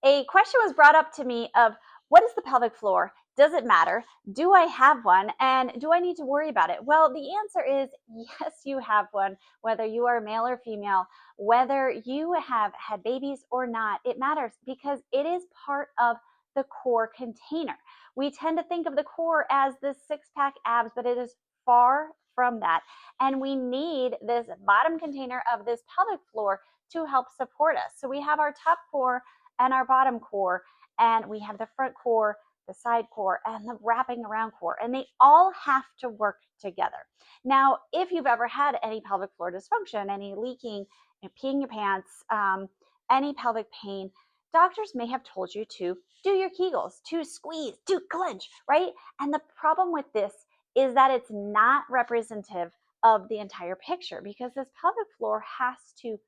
A question was brought up to me of what is the pelvic floor? Does it matter? Do I have one? And do I need to worry about it? Well, the answer is yes, you have one, whether you are male or female, whether you have had babies or not, it matters because it is part of the core container. We tend to think of the core as the six-pack abs, but it is far from that. And we need this bottom container of this pelvic floor to help support us. So we have our top core and our bottom core, and we have the front core, the side core, and the wrapping around core, and they all have to work together. Now, if you've ever had any pelvic floor dysfunction, any leaking, peeing your pants, any pelvic pain, doctors may have told you to do your Kegels, to squeeze, to clench, right? And the problem with this is that it's not representative of the entire picture because this pelvic floor has to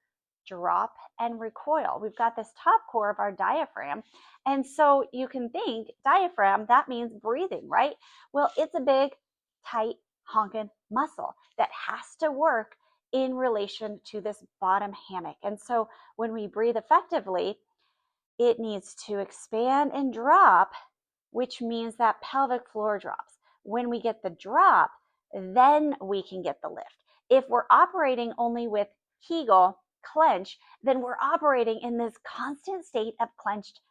drop and recoil. We've got this top core of our diaphragm. And so you can think diaphragm, that means breathing, right? Well, it's a big, tight, honking muscle that has to work in relation to this bottom hammock. And so when we breathe effectively, it needs to expand and drop, which means that pelvic floor drops. When we get the drop, then we can get the lift. If we're operating only with Kegel, clench, then we're operating in this constant state of clenched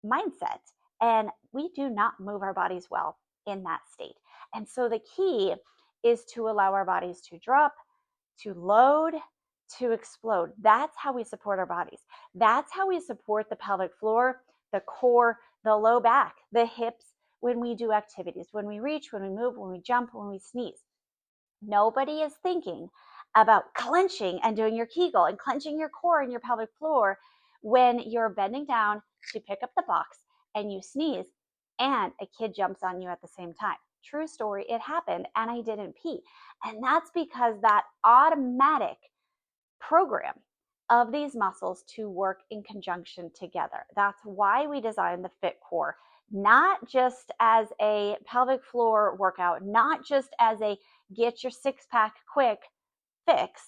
mindset. And we do not move our bodies well in that state. And so the key is to allow our bodies to drop, to load, to explode. That's how we support our bodies. That's how we support the pelvic floor, the core, the low back, the hips when we do activities, when we reach, when we move, when we jump, when we sneeze. Nobody is thinking about clenching and doing your Kegel and clenching your core and your pelvic floor when you're bending down to pick up the box and you sneeze and a kid jumps on you at the same time. True story, it happened and I didn't pee. And that's because that automatic program of these muscles to work in conjunction together. That's why we designed the Fit Core, not just as a pelvic floor workout, not just as a get your six-pack quick fix,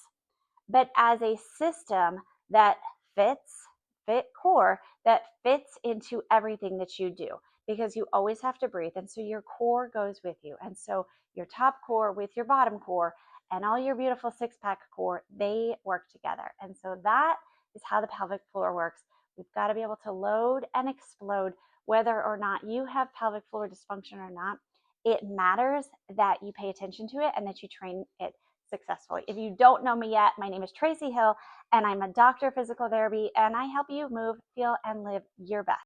but as a system that fit core, that fits into everything that you do, because you always have to breathe. And so your core goes with you. And so your top core with your bottom core and all your beautiful six-pack core, they work together. And so that is how the pelvic floor works. We've got to be able to load and explode whether or not you have pelvic floor dysfunction or not. It matters that you pay attention to it and that you train it successfully. If you don't know me yet, my name is Tracy Hill, and I'm a doctor of physical therapy, and I help you move, feel, and live your best.